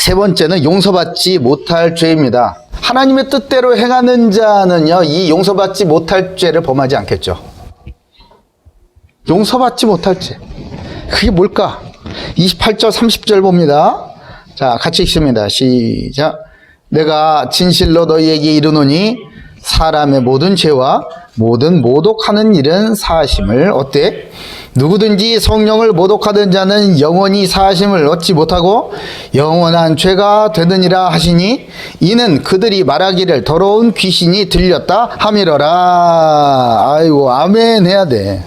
세 번째는 용서받지 못할 죄입니다. 하나님의 뜻대로 행하는 자는요, 이 용서받지 못할 죄를 범하지 않겠죠. 용서받지 못할 죄. 그게 뭘까? 28절, 30절 봅니다. 자, 같이 읽습니다. 시작. 내가 진실로 너희에게 이르노니 사람의 모든 죄와 모든 모독하는 일은 사하심을 어때? 누구든지 성령을 모독하던 자는 영원히 사하심을 얻지 못하고 영원한 죄가 되느니라 하시니 이는 그들이 말하기를 더러운 귀신이 들렸다 함이러라. 아이고, 아멘 해야 돼.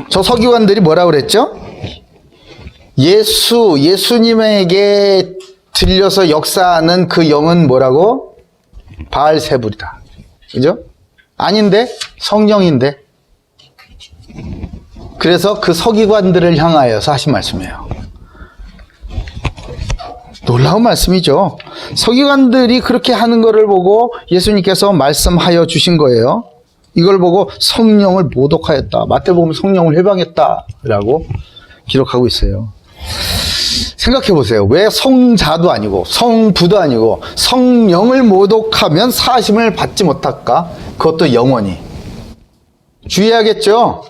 저 서기관들이 뭐라 그랬죠? 예수님에게 들려서 역사하는 그 영은 뭐라고? 바알세불이다. 그죠? 아닌데? 성령인데? 그래서 그 서기관들을 향하여서 하신 말씀이에요. 놀라운 말씀이죠. 서기관들이 그렇게 하는 것을 보고 예수님께서 말씀하여 주신 거예요. 이걸 보고 성령을 모독하였다. 마태복음 성령을 해방했다라고 기록하고 있어요. 생각해 보세요. 왜 성자도 아니고 성부도 아니고 성령을 모독하면 사하심을 받지 못할까? 그것도 영원히. 주의해야겠죠?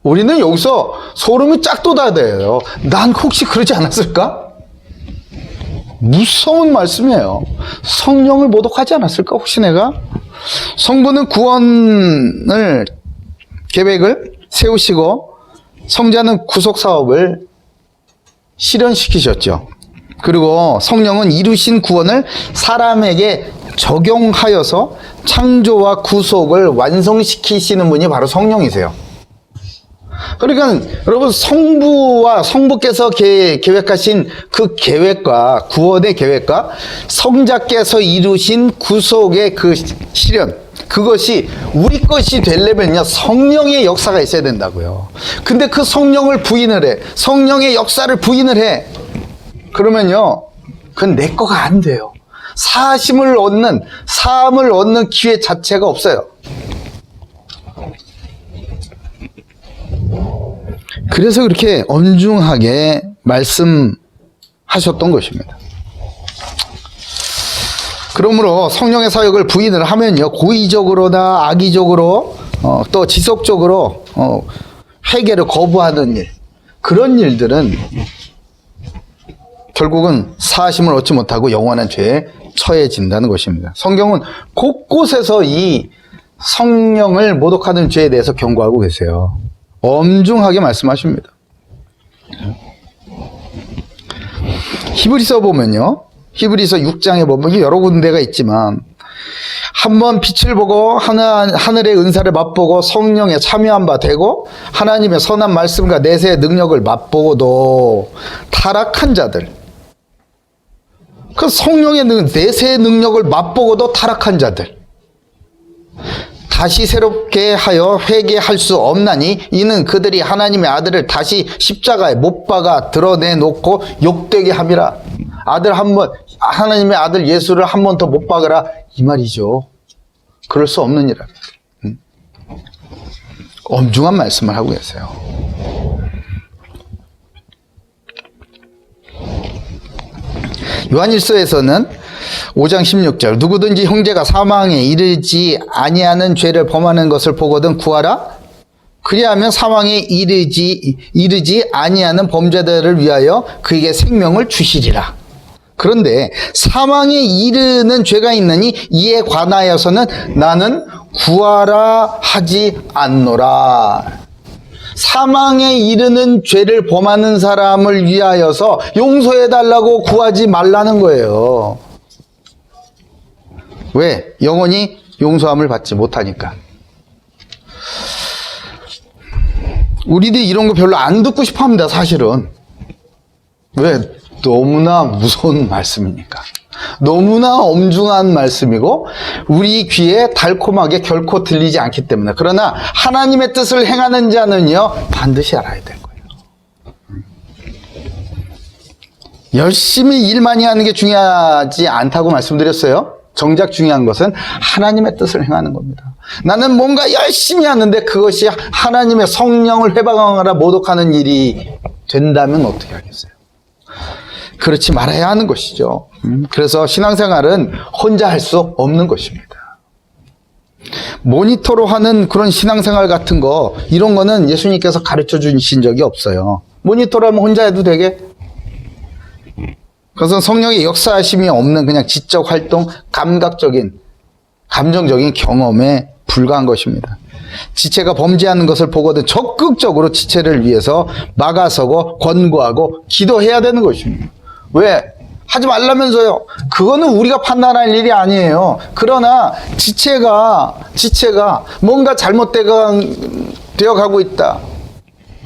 우리는 여기서 소름이 쫙 돋아야 난 혹시 그러지 않았을까? 무서운 말씀이에요. 성령을 모독하지 않았을까? 혹시 내가? 성부는 구원을 계획을 세우시고 성자는 구속 사업을 실현시키셨죠. 그리고 성령은 이루신 구원을 사람에게 적용하여서 창조와 구속을 완성시키시는 분이 바로 성령이세요. 그러니까 여러분, 성부께서 계획하신 그 계획과 구원의 계획과 성자께서 이루신 구속의 그 실현, 그것이 우리 것이 되려면요, 성령의 역사가 있어야 된다고요. 근데 그 성령을 부인을 해. 성령의 역사를 부인을 해. 그러면요, 그건 내 거가 안 돼요. 사함을 얻는 기회 자체가 없어요. 그래서 그렇게 엄중하게 말씀하셨던 것입니다. 그러므로 성령의 사역을 부인을 하면요, 고의적으로나 악의적으로 또 지속적으로 회개를 거부하는 일, 그런 일들은 결국은 사하심을 얻지 못하고 영원한 죄에 처해진다는 것입니다. 성경은 곳곳에서 이 성령을 모독하는 죄에 대해서 경고하고 계세요. 엄중하게 말씀하십니다. 히브리서 보면요, 히브리서 6장에 보면 여러 군데가 있지만 한번 빛을 보고 하늘의 은사를 맛보고 성령에 참여한 바 되고 하나님의 선한 말씀과 내세의 능력을 맛보고도 타락한 자들, 그 성령의 내세의 능력을 맛보고도 타락한 자들, 다시 새롭게 하여 회개할 수 없나니 이는 그들이 하나님의 아들을 다시 십자가에 못 박아 드러내놓고 욕되게 함이라. 하나님의 아들 예수를 한 번 더 못 박으라, 이 말이죠. 그럴 수 없느니라. 엄중한 말씀을 하고 계세요. 요한일서에서는 5장 16절, 누구든지 형제가 사망에 이르지 아니하는 죄를 범하는 것을 보거든 구하라. 그리하면 사망에 이르지 아니하는 범죄들을 위하여 그에게 생명을 주시리라. 그런데 사망에 이르는 죄가 있느니 이에 관하여서는 나는 구하라 하지 않노라. 사망에 이르는 죄를 범하는 사람을 위하여서 용서해달라고 구하지 말라는 거예요. 왜? 영원히 용서함을 받지 못하니까. 우리들이 이런 거 별로 안 듣고 싶어 합니다, 사실은. 왜? 너무나 무서운 말씀이니까. 너무나 엄중한 말씀이고 우리 귀에 달콤하게 결코 들리지 않기 때문에. 그러나 하나님의 뜻을 행하는 자는요, 반드시 알아야 될 거예요. 열심히 일 많이 하는 게 중요하지 않다고 말씀드렸어요. 정작 중요한 것은 하나님의 뜻을 행하는 겁니다. 나는 뭔가 열심히 하는데 그것이 하나님의 성령을 회방하라 모독하는 일이 된다면 어떻게 하겠어요? 그렇지 말아야 하는 것이죠. 그래서 신앙생활은 혼자 할 수 없는 것입니다. 모니터로 하는 그런 신앙생활 같은 거, 이런 거는 예수님께서 가르쳐 주신 적이 없어요. 모니터로 하면 혼자 해도 되게? 그것은 성령의 역사하심이 없는 그냥 지적 활동, 감각적인, 감정적인 경험에 불과한 것입니다. 지체가 범죄하는 것을 보거든 적극적으로 지체를 위해서 막아서고 권고하고 기도해야 되는 것입니다. 왜? 하지 말라면서요. 그거는 우리가 판단할 일이 아니에요. 그러나 지체가 뭔가 되어 가고 있다.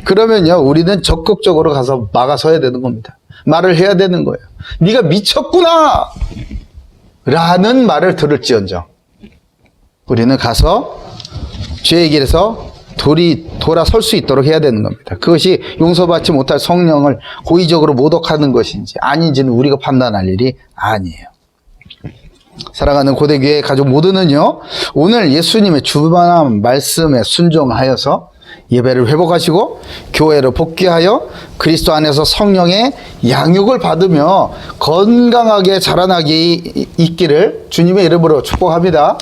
그러면요, 우리는 적극적으로 가서 막아서야 되는 겁니다. 말을 해야 되는 거예요. 네가 미쳤구나! 라는 말을 들을지언정 우리는 가서 죄의 길에서 돌아설 수 있도록 해야 되는 겁니다. 그것이 용서받지 못할 성령을 고의적으로 모독하는 것인지 아닌지는 우리가 판단할 일이 아니에요. 사랑하는 고대교회 가족 모두는요, 오늘 예수님의 주반한 말씀에 순종하여서 예배를 회복하시고 교회로 복귀하여 그리스도 안에서 성령의 양육을 받으며 건강하게 자라나기 있기를 주님의 이름으로 축복합니다.